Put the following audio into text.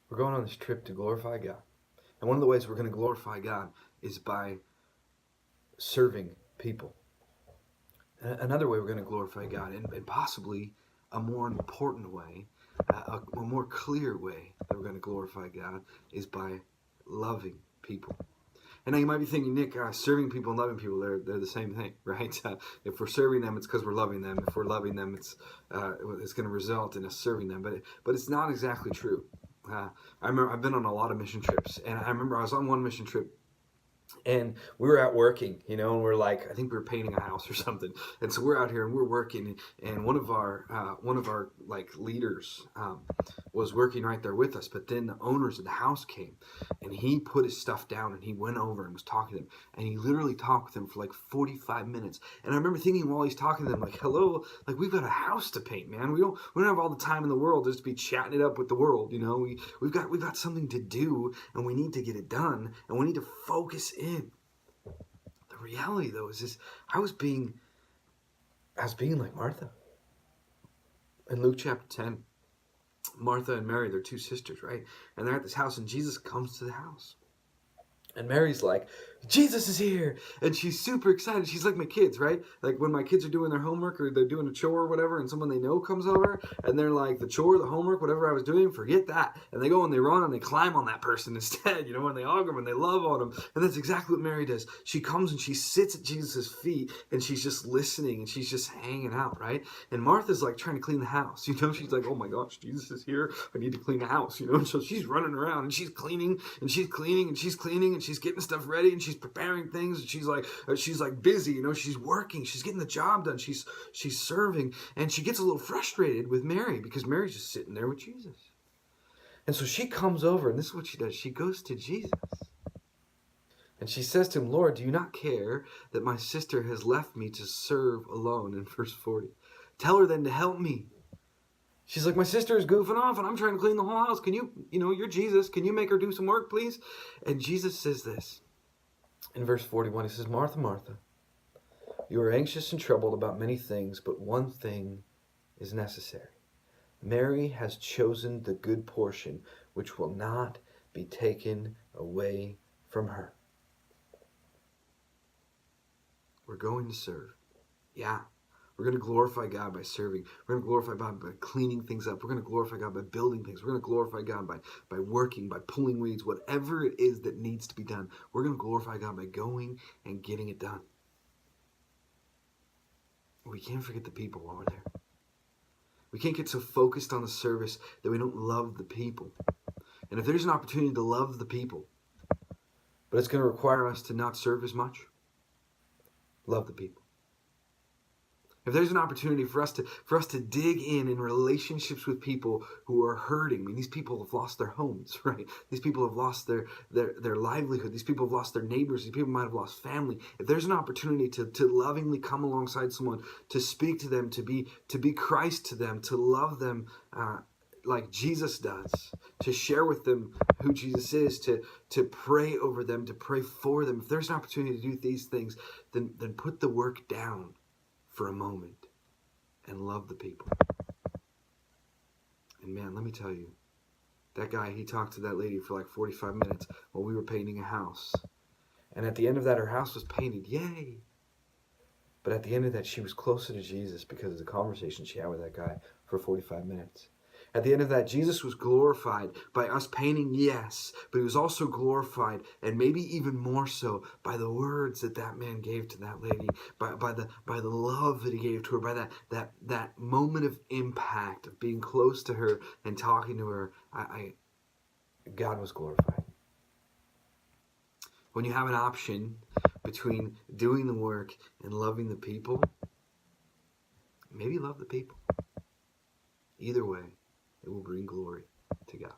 We're going on this trip to glorify God. And one of the ways we're going to glorify God is by serving people. Another way we're going to glorify God, and possibly a more important way, a more clear way that we're going to glorify God, is by loving people. And now you might be thinking, Nick, serving people and loving people, they're the same thing, right? If we're serving them, it's because we're loving them. If we're loving them, it's going to result in us serving them. But it's not exactly true. I remember I've been on a lot of mission trips, and I remember I was on one mission trip, and we were out working, and we're like, I think we were painting a house or something, and so we're out here and we're working, and one of our like leaders was working right there with us, but then the owners of the house came, and he put his stuff down and he went over and was talking to them, and he literally talked with them for like 45 minutes, and I remember thinking while he's talking to them, like, hello, like, we've got a house to paint, man. We don't have all the time in the world just to be chatting it up with the world, we've got something to do, and we need to get it done, and we need to focus in. The reality, though, is I was being like Martha. In Luke chapter 10, Martha and Mary, they're two sisters, right? And they're at this house, and Jesus comes to the house. And Mary's like, Jesus is here. And she's super excited. She's like my kids, right? Like when my kids are doing their homework or they're doing a chore or whatever, and someone they know comes over, and they're like, the chore, the homework, whatever I was doing, forget that. And they go and they run and they climb on that person instead, and they hug them and they love on them. And that's exactly what Mary does. She comes and she sits at Jesus' feet, and she's just listening, and she's just hanging out, right? And Martha's like trying to clean the house. She's like, oh my gosh, Jesus is here. I need to clean the house, And so she's running around and she's cleaning and she's cleaning and she's cleaning and she's getting stuff ready and she's preparing things, and she's like busy, she's working, she's getting the job done, she's serving, and she gets a little frustrated with Mary because Mary's just sitting there with Jesus. And so she comes over, and this is what she does. She goes to Jesus and she says to him, Lord, do you not care that my sister has left me to serve alone? In verse 40, tell her then to help me. She's like, my sister is goofing off and I'm trying to clean the whole house. Can you, you're Jesus. Can you make her do some work, please? And Jesus says this in verse 41. He says, Martha, Martha, you are anxious and troubled about many things, but one thing is necessary. Mary has chosen the good portion, which will not be taken away from her. We're going to serve. Yeah. We're going to glorify God by serving. We're going to glorify God by cleaning things up. We're going to glorify God by building things. We're going to glorify God by working, by pulling weeds, whatever it is that needs to be done. We're going to glorify God by going and getting it done. We can't forget the people while we're there. We can't get so focused on the service that we don't love the people. And if there's an opportunity to love the people, but it's going to require us to not serve as much, love the people. If there's an opportunity for us to dig in relationships with people who are hurting, these people have lost their homes, right? These people have lost their livelihood. These people have lost their neighbors. These people might have lost family. If there's an opportunity to lovingly come alongside someone, to speak to them, to be Christ to them, to love them like Jesus does, to share with them who Jesus is, to pray over them, to pray for them. If there's an opportunity to do these things, then put the work down for a moment and love the people. And man, let me tell you, that guy, he talked to that lady for like 45 minutes while we were painting a house. And at the end of that, her house was painted. Yay! But at the end of that, she was closer to Jesus because of the conversation she had with that guy for 45 minutes. At the end of that, Jesus was glorified by us painting, yes, but he was also glorified, and maybe even more so, by the words that man gave to that lady, by the love that he gave to her, by that moment of impact of being close to her and talking to her. God was glorified. When you have an option between doing the work and loving the people, maybe love the people. Either way, it will bring glory to God.